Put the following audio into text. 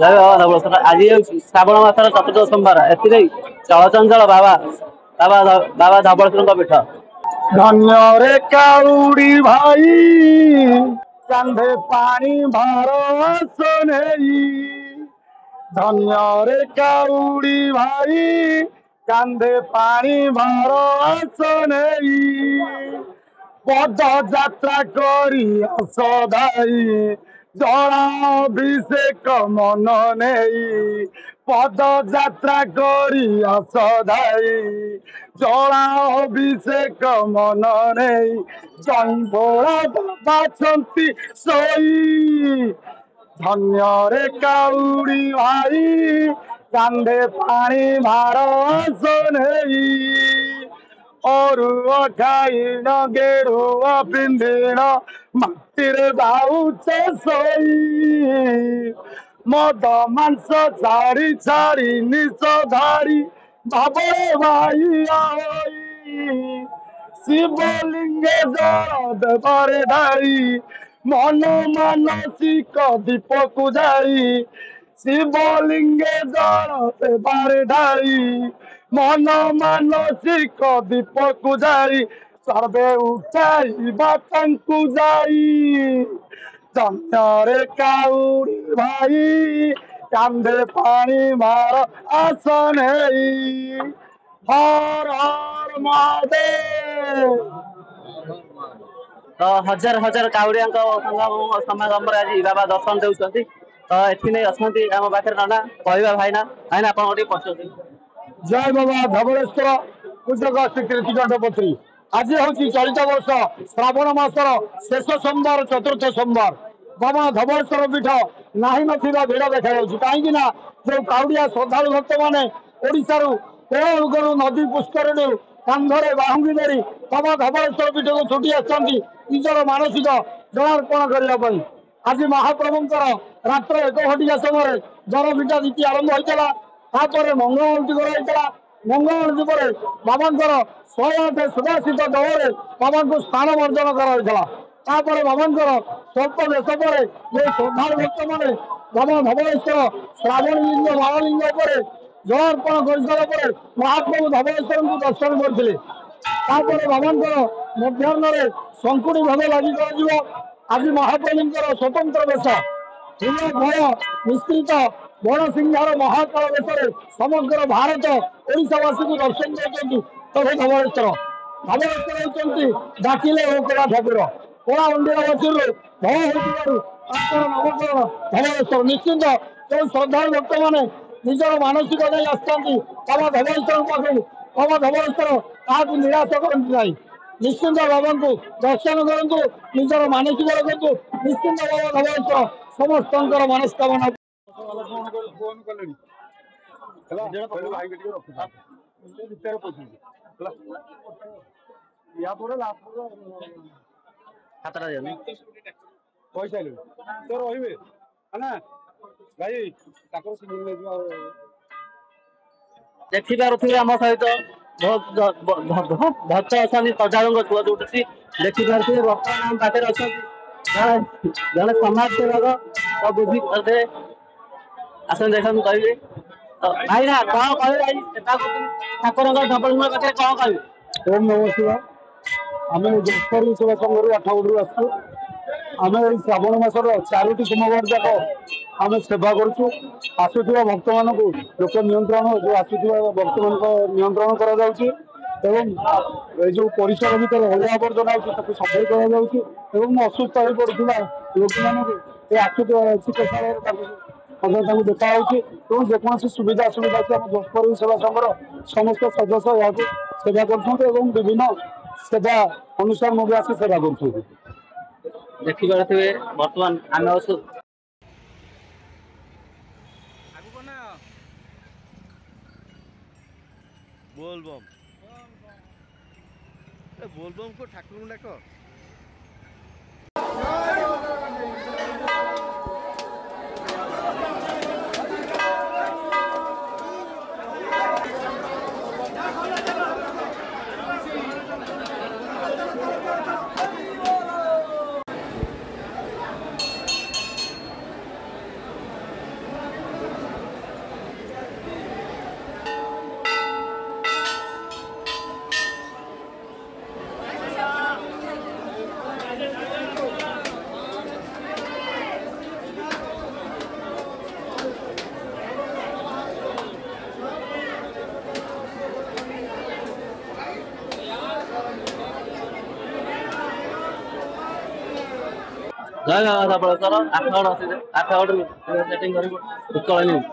ଜୟ ବାବା ଧବଳେଶ୍ୱର। ଆଜି ହେଉଛି ଶ୍ରାବଣ ମାସର ଚତୁର୍ଥ ସୋମବାର। ଏଥିରେ ଚଳଚଞ୍ଚଳ ବାବା ବାବା ବାବା ଧବଳେଶ୍ୱରଙ୍କ ପୀଠ। ଧନ୍ୟରେ କାଉଡ଼ି ଭାଇ କାନ୍ଧେ ପାଣି ଭାର ଆସ ନେଇ। ଧନ୍ୟରେ କାଉଡ଼ି ଭାଇ କାନ୍ଧେ ପାଣି ଭାର ଆସ ନେଇ। ପଦଯାତ୍ରା କରି ଆସ ଧାଇ ଜଳ ଅଭିଷେକ ମନ ନେଇ। ପଦଯାତ୍ରା କରି ଆସ ଧାଇ ଜଳ ଅଭିଷେକ ମନ ନେଇ। ଜମ୍ଭୋଳା ବାଛନ୍ତି ଶୋଇ। ଧନ୍ୟରେ କାଉଡ଼ି ଭାଇ କାନ୍ଧେ ପାଣି ଭାର ଆସ ନେଇ। ଅରୁଆ ଖାଇଣ ଗେରୁଆ ପିନ୍ଧିଣ ମାଟିରେ ଯାଉଛ ଶୋଇ। ମଦ ମାଂସ ଛାଡ଼ି ଛାଡ଼ି ନିଶ ଧାରି ଭାବରେ ଭାଇ ହୋଇ। ଶିବଲିଙ୍ଗେ ଜଳ ଦେବରେ ଢାଳି ମନ ମାନସିକ ଦୀପକୁ ଜାଳି। ଶିବଲିଙ୍ଗେ ଜଳ ଦେବାରେ ଢାଳି ମନ ମାନସିକ ଦୀପକୁ ଜାଳି। ସର୍ବେ ଉଠାଇବା ତାଙ୍କୁ ଯାଇ। ଧନ୍ୟରେ କାଉଡ଼ି ଭାଇ କାନ୍ଧେ ପାଣି ଭାର ଆସ ନେଇ। ହର ହର ମହାଦେବ। ତ ହଜାର ହଜାର କାଉଡ଼ିଆଙ୍କ ସମାଗମରେ ଆଜି ବାବା ଦର୍ଶନ ଦେଉଛନ୍ତି। ତ ଏଥି ନେଇ ଅଛନ୍ତି ଆମ ପାଖରେ ନନା କହିବା ଭାଇନା ଭାଇନା ଆପଣଙ୍କ ଟିକେ ପଚାରୁଛନ୍ତି। ଜୟ ବାବା ଧବଳେଶ୍ୱର ପୂଜକ ଶ୍ରୀ କୀର୍ତ୍ତିକଣ୍ଠପତ୍ରୀ। ଆଜି ହେଉଛି ଚଳିତ ବର୍ଷ ଶ୍ରାବଣ ମାସର ଶେଷ ସୋମବାର, ଚତୁର୍ଥ ସୋମବାର। ବାବା ଧବଳେଶ୍ୱର ପୀଠ ନାହିଁ ନଥିବା ଭିଡ଼ ଦେଖାଯାଉଛି। କାହିଁକି ନା ଯୋଉ କାଉଡ଼ିଆ ଶ୍ରଦ୍ଧାଳୁ ଭକ୍ତମାନେ ଓଡ଼ିଶାରୁ କୋଣ ଯୁଗରୁ ନଦୀ ପୁଷ୍କରିଣୀରୁ କାନ୍ଧରେ ବାହୁଙ୍ଗି ଧରି ବାବା ଧବଳେଶ୍ୱର ପୀଠକୁ ଛୁଟି ଆସିଛନ୍ତି ନିଜର ମାନସିକ ଜଳାର୍ପଣ କରିବା ପାଇଁ। ଆଜି ମହାପ୍ରଭୁଙ୍କର ରାତ୍ର 1 ଘଟିକା ସମୟରେ ଜନପିଠା ନୀତି ଆରମ୍ଭ ହୋଇଥିଲା। ତାପରେ ମଙ୍ଗଳ ଆଳତି କରାଯାଇଥିଲା। ମଙ୍ଗଳ ଆଳତି ପରେ ବାବାଙ୍କର 108 ସୁବାସିତ ଦଳରେ ବାବାଙ୍କୁ ସ୍ଥାନ ବର୍ଜନ କରାଯାଇଥିଲା। ତାପରେ ବାବାଙ୍କର ସ୍ୱଳ୍ପ ବେଶ ପରେ ଯେ ଶ୍ରଦ୍ଧାଳୁ ଭକ୍ତମାନେ ବାବା ଧବଳେଶ୍ୱର ଶ୍ରାବଣୀ ଲିଙ୍ଗ ବାଳଲିଙ୍ଗ ଉପରେ ଜଳାର୍ପଣ କରିସାରିଲା ପରେ ମହାପ୍ରଭୁ ଧବଳେଶ୍ୱରଙ୍କୁ ଦର୍ଶନ କରିଥିଲେ। ତାପରେ ବାବାଙ୍କର ମଧ୍ୟାହ୍ନରେ ଶଙ୍କୁଡ଼ି ଭାବେ ଲାଗି କରାଯିବ। ଆଜି ମହାପ୍ରଭୁଙ୍କର ସ୍ୱତନ୍ତ୍ର ବେଶ ଫୁଲ ଫଳ ମିଶ୍ରିତ ବଣ ସିଂହାର ମହାକାଳ ବେଶରେ ସମଗ୍ର ଭାରତ ଓଡ଼ିଶାବାସୀଙ୍କୁ ଦର୍ଶନ ଦେଉଛନ୍ତି। ପ୍ରଭୁ ଧବଳେଶ୍ୱର ଧବଳେଶ୍ୱର ହେଉଛନ୍ତି ଡାକିଲେ ହୋକରା ଠାକୁର। କଳା ମନ୍ଦିର ବାସୀରୁ ଭୟ ହେଉଥିବାରୁ ତାଙ୍କର ନାମକରଣ ଧବଳେଶ୍ୱର। ନିଶ୍ଚିନ୍ତ ଯେଉଁ ଶ୍ରଦ୍ଧାଳୁ ଭକ୍ତମାନେ ନିଜର ମାନସିକ ନେଇ ଆସିଥାନ୍ତି ବାବା ଧବଳେଶ୍ୱରଙ୍କ ପାଖକୁ, ବାବା ଧବଳେଶ୍ୱର କାହାକୁ ନିରାଶ କରନ୍ତି ନାହିଁ। ନିଶ୍ଚିନ୍ତ ବାବାଙ୍କୁ ଦର୍ଶନ କରନ୍ତୁ, ନିଜର ମାନସିକ ରଖନ୍ତୁ। ନିଶ୍ଚିନ୍ତ ବାବା ଧବଳେଶ୍ୱର ସମସ୍ତଙ୍କର ମନସ୍କାମନା ଫୋନ କଲେଣି ଭିତରେ ପଶିଛି ୟା ପରେ ସାତଟା ଯାଉନି କହିସାରିଲେଣି ତ ରହିବେ ନା ଭାଇ ତାଙ୍କର ଦେଖିପାରୁଥିବେ ଆମ ସହିତ ଭକ୍ତ ଅଛନ୍ତି ଶ୍ରଦ୍ଧାଳୁଙ୍କ ଛୁଆ ଯୋଉଠି ଦେଖିପାରୁଥିବେ। ବର୍ତ୍ତମାନ ଆମ ପାଖରେ ଅଛନ୍ତି ଜଣେ ସମାଜ ସେବକ ତ ବୁଝି ପାରୁଥିବେ। ଆସନ୍ତୁ ଦେଖନ୍ତୁ କହିବେ ଭାଇନା କଣ କହିବେ ଭାଇ ଠାକୁରଙ୍କ ଧବଳେଶ୍ୱର ପାଖରେ କଣ କହିବେ? ଓମ୍ ନମଃ ଶିବାୟ। ଆମେ ଜଟପରୀ ସେବା ସଂଘରୁ ଆଠଗଡ଼ରୁ ଆସିଛୁ। ଆମେ ଏଇ ଶ୍ରାବଣ ମାସର 4ଟି ସୋମବାର ଯାକ ଆମେ ସେବା କରୁଛୁ। ଆସୁଥିବା ଭକ୍ତମାନଙ୍କୁ ଲୋକ ନିୟନ୍ତ୍ରଣ ଯେଉଁ ଆସୁଥିବା ଭକ୍ତମାନଙ୍କ ନିୟନ୍ତ୍ରଣ କରାଯାଉଛି ଏବଂ ଏ ଯେଉଁ ପରିସର ଭିତରେ ଅଳିଆ ଆବର୍ଜନା ହେଉଛି ତାକୁ ସଫାଇ କରାଯାଉଛି ଏବଂ ଅସୁସ୍ଥ ହୋଇପଡ଼ୁଥିବା ଲୋକମାନଙ୍କୁ ଏ ଆସୁଥିବା ଚିକିତ୍ସାଳୟରେ ତାଙ୍କୁ ଦେଖାଯାଉଛି ଏବଂ ଯେକୌଣସି ସୁବିଧା ଅସୁବିଧା ଅଛି ଆମ ଜଟପରୀ ସେବା ସଂଘର ସମସ୍ତ ସଦସ୍ୟ ଏହାକୁ ସେବା କରୁଛନ୍ତି ଏବଂ ବିଭିନ୍ନ ସେବା ଅନୁଷ୍ଠାନ ମଧ୍ୟ ଆସି ସେବା କରୁଛନ୍ତି। ଦେଖିପାରୁଥିବେ ବର୍ତ୍ତମାନ ଆମେ ଅଛୁ बोलबम बोलबम को ठाकुर डाक ଜୟ ଜଗନ୍ନାଥ ଧବଳେଶ୍ୱର 8 ଗଡ଼ ଅଛି 8 ଗଡ଼ ସେଟିଂ କରିବୁ ଉତ୍କଳ ନ୍ୟୁଜ୍।